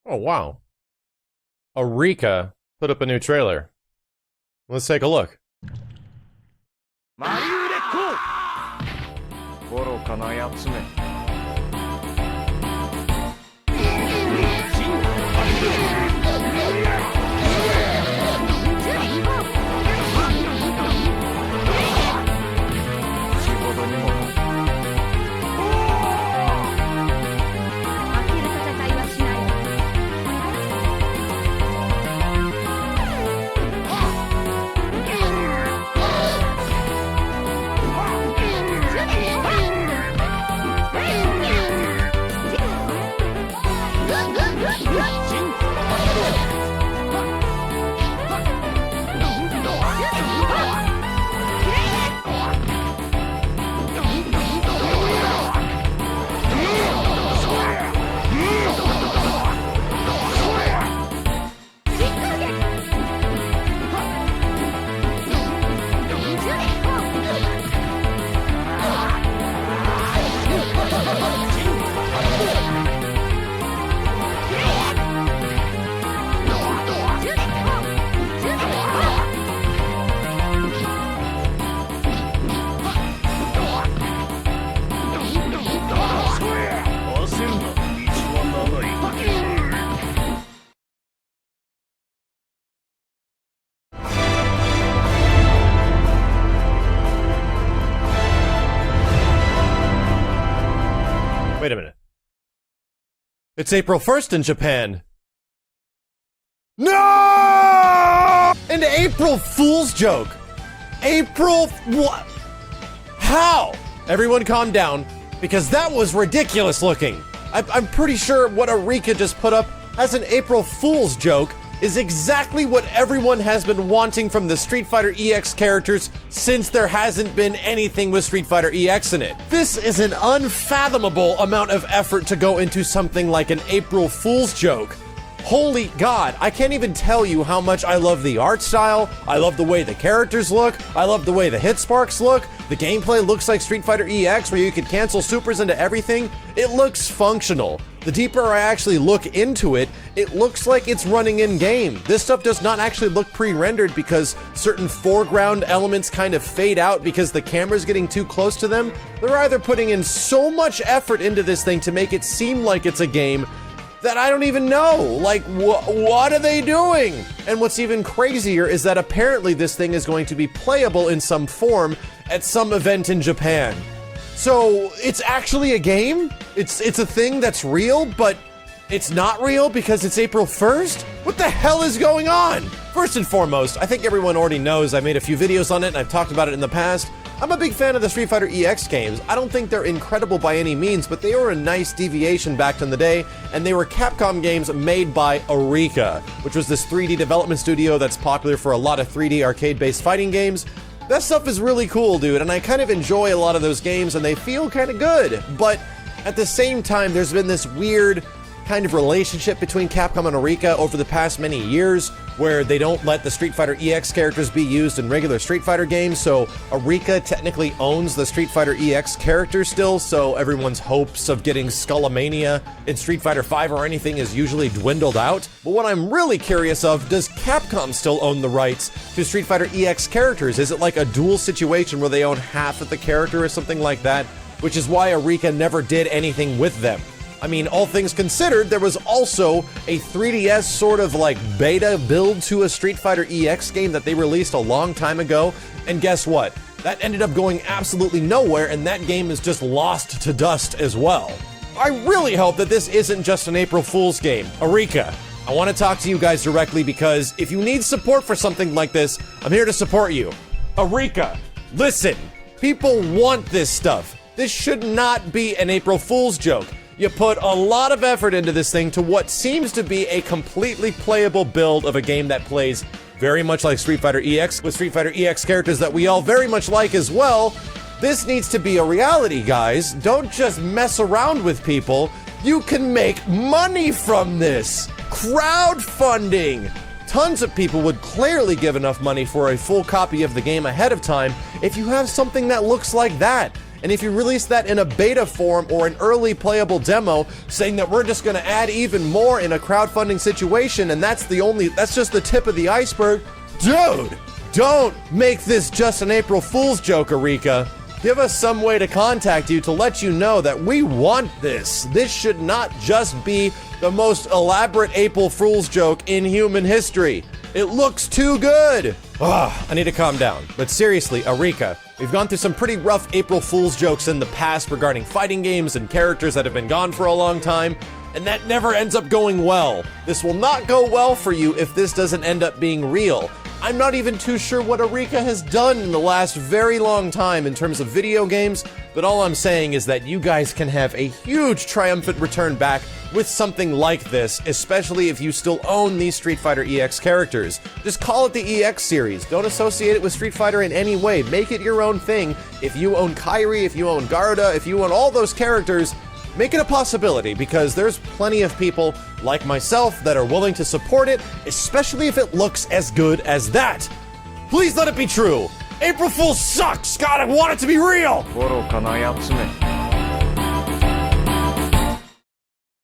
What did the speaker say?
Oh, wow. Arika put up a new trailer. Let's take a look. Wait a minute. It's April 1st in Japan. No! An April Fool's joke. What? How? Everyone calm down, because that was ridiculous looking. I'm pretty sure what Arika just put up as an April Fool's joke is exactly what everyone has been wanting from the Street Fighter EX characters since there hasn't been anything with Street Fighter EX in it. This is an unfathomable amount of effort to go into something like an April Fool's joke. Holy God, I can't even tell you how much I love the art style, I love the way the characters look, I love the way the hit sparks look, the gameplay looks like Street Fighter EX where you can cancel supers into everything. It looks functional. The deeper I actually look into it, it looks like it's running in-game. This stuff does not actually look pre-rendered because certain foreground elements kind of fade out because the camera's getting too close to them. They're either putting in so much effort into this thing to make it seem like it's a game that I don't even know. Like, what are they doing? And what's even crazier is that apparently this thing is going to be playable in some form at some event in Japan. So it's actually a game? It's a thing that's real, but it's not real because it's April 1st? What the hell is going on? First and foremost, I think everyone already knows I made a few videos on it and I've talked about it in the past. I'm a big fan of the Street Fighter EX games. I don't think they're incredible by any means, but they were a nice deviation back in the day, and they were Capcom games made by Arika, which was this 3D development studio that's popular for a lot of 3D arcade-based fighting games. That stuff is really cool, dude, and I kind of enjoy a lot of those games, and they feel kind of good. But at the same time, there's been this weird kind of relationship between Capcom and Arika over the past many years, where they don't let the Street Fighter EX characters be used in regular Street Fighter games, so Arika technically owns the Street Fighter EX characters still, so everyone's hopes of getting Skullomania in Street Fighter V or anything is usually dwindled out. But what I'm really curious of, does Capcom still own the rights to Street Fighter EX characters? Is it like a dual situation where they own half of the character or something like that? Which is why Arika never did anything with them. I mean, all things considered, there was also a 3DS sort of like beta build to a Street Fighter EX game that they released a long time ago, and guess what? That ended up going absolutely nowhere, and that game is just lost to dust as well. I really hope that this isn't just an April Fool's game. Arika, I want to talk to you guys directly because if you need support for something like this, I'm here to support you. Arika, listen, people want this stuff. This should not be an April Fool's joke. You put a lot of effort into this thing to what seems to be a completely playable build of a game that plays very much like Street Fighter EX, with Street Fighter EX characters that we all very much like as well. This needs to be a reality, guys. Don't just mess around with people. You can make money from this. Crowdfunding. Tons of people would clearly give enough money for a full copy of the game ahead of time if you have something that looks like that. And if you release that in a beta form or an early playable demo saying that we're just gonna add even more in a crowdfunding situation and that's just the tip of the iceberg, dude, don't make this just an April Fool's joke, Arika. Give us some way to contact you to let you know that we want this. This should not just be the most elaborate April Fool's joke in human history. It looks too good. I need to calm down. But seriously, Arika, we've gone through some pretty rough April Fool's jokes in the past regarding fighting games and characters that have been gone for a long time, and that never ends up going well. This will not go well for you if this doesn't end up being real. I'm not even too sure what Arika has done in the last very long time in terms of video games, but all I'm saying is that you guys can have a huge triumphant return back with something like this, especially if you still own these Street Fighter EX characters. Just call it the EX series. Don't associate it with Street Fighter in any way. Make it your own thing. If you own Kairi, if you own Garda, if you own all those characters, make it a possibility, because there's plenty of people like myself that are willing to support it, especially if it looks as good as that. Please let it be true. April Fool sucks! God, I want it to be real!